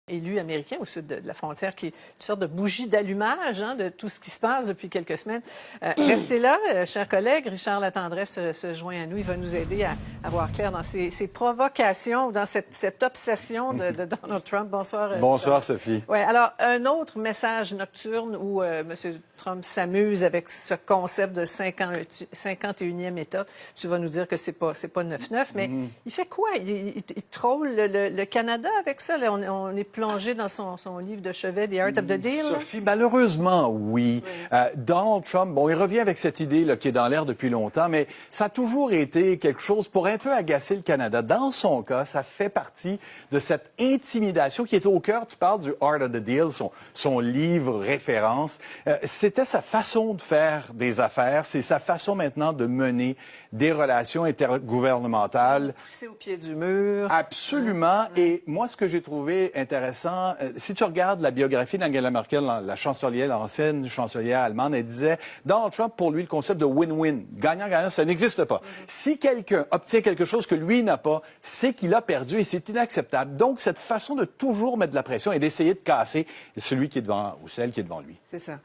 Élu américain au sud de la frontière, qui est une sorte de bougie d'allumage de tout ce qui se passe depuis quelques semaines. Restez là, chers collègues. Richard Latendresse se joint à nous. Il va nous aider à voir clair dans ces provocations, dans cette obsession de Donald Trump. Bonsoir. Bonsoir, Richard. Sophie. Ouais, alors, un autre message nocturne où M. Trump s'amuse avec ce concept de 51e État. Tu vas nous dire que c'est pas 9-9, mais il fait quoi? Il troll le Canada avec ça? Là, on est plongé dans son livre de chevet, The Art of the Deal? Sophie, malheureusement, oui. Donald Trump, bon, il revient avec cette idée là, qui est dans l'air depuis longtemps, mais ça a toujours été quelque chose pour un peu agacer le Canada. Dans son cas, ça fait partie de cette intimidation qui est au cœur, tu parles du Art of the Deal, son livre référence. C'était sa façon de faire des affaires, c'est sa façon maintenant de mener des relations intergouvernementales. Pousser au pied du mur. Absolument. Et moi, ce que j'ai trouvé intéressant, si tu regardes la biographie d'Angela Merkel, la chancelière, l'ancienne chancelière allemande, elle disait, Donald Trump, pour lui, le concept de win-win, gagnant-gagnant, ça n'existe pas. Si quelqu'un obtient quelque chose que lui n'a pas, c'est qu'il a perdu et c'est inacceptable. Donc, cette façon de toujours mettre de la pression et d'essayer de casser celui qui est devant ou celle qui est devant lui. C'est ça.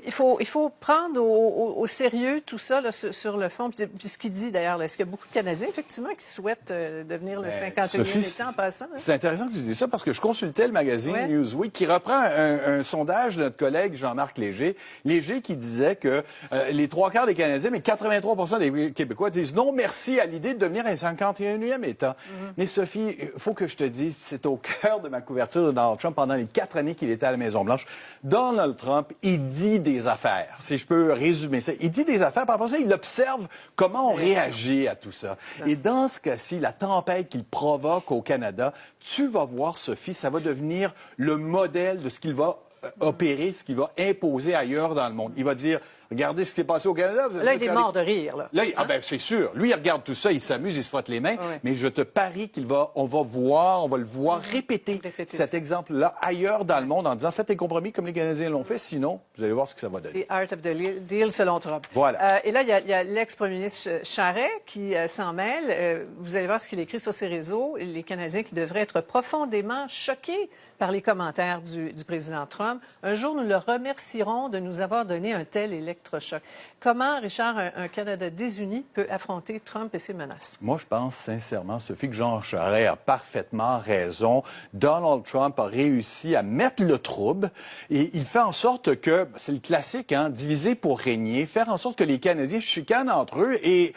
Il faut prendre au sérieux tout ça là, sur le fond. Puis ce qu'il dit d'ailleurs, est-ce qu'il y a beaucoup de Canadiens, effectivement, qui souhaitent devenir le 51e État en passant? Hein? C'est intéressant que tu dises ça parce que je consultais le magazine Newsweek qui reprend un sondage de notre collègue Jean-Marc Léger. Léger qui disait que les 3/4 des Canadiens, mais 83% des Québécois disent non merci à l'idée de devenir un 51e État. Mais Sophie, il faut que je te dise, c'est au cœur de ma couverture de Donald Trump pendant les 4 années qu'il était à la Maison-Blanche. Donald Trump, il dit des affaires, si je peux résumer ça. Il dit des affaires, par rapport à ça, il observe comment on réagit à tout ça. Et dans ce cas-ci, la tempête qu'il provoque au Canada, tu vas voir, Sophie, ça va devenir le modèle de ce qu'il va opérer, ce qu'il va imposer ailleurs dans le monde. Il va dire, regardez ce qui est passé au Canada. Là, il est mort de rire. Là, c'est sûr. Lui, il regarde tout ça, il s'amuse, il se frotte les mains. Mais je te parie on va le voir répéter cet exemple-là ailleurs dans le monde en disant, faites des compromis comme les Canadiens l'ont fait, sinon, vous allez voir ce que ça va donner. The Art of the Deal, selon Trump. Voilà. Et là, il y a l'ex-premier ministre Charest qui s'en mêle. Vous allez voir ce qu'il écrit sur ses réseaux. Les Canadiens qui devraient être profondément choqués par les commentaires du président Trump. Un jour, nous le remercierons de nous avoir donné un tel électrochoc. Comment, Richard, un Canada désuni peut affronter Trump et ses menaces? Moi, je pense sincèrement, Sophie, que Jean Charest a parfaitement raison. Donald Trump a réussi à mettre le trouble et il fait en sorte que, c'est le classique, diviser pour régner, faire en sorte que les Canadiens chicanent entre eux et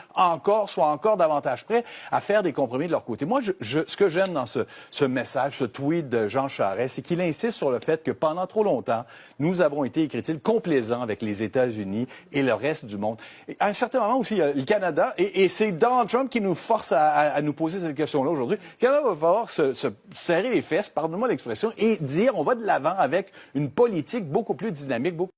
soient encore davantage prêts à faire des compromis de leur côté. Moi, ce que j'aime dans ce message, ce tweet de Jean Charest, c'est qu'il insiste sur le fait que pendant trop longtemps, nous avons été, écrit-il, complaisants avec les États-Unis et le reste du monde. Et à un certain moment aussi, il y a le Canada, et c'est Donald Trump qui nous force à nous poser cette question-là aujourd'hui. Le Canada va falloir se serrer les fesses, pardonne-moi l'expression, et dire on va de l'avant avec une politique beaucoup plus dynamique, beaucoup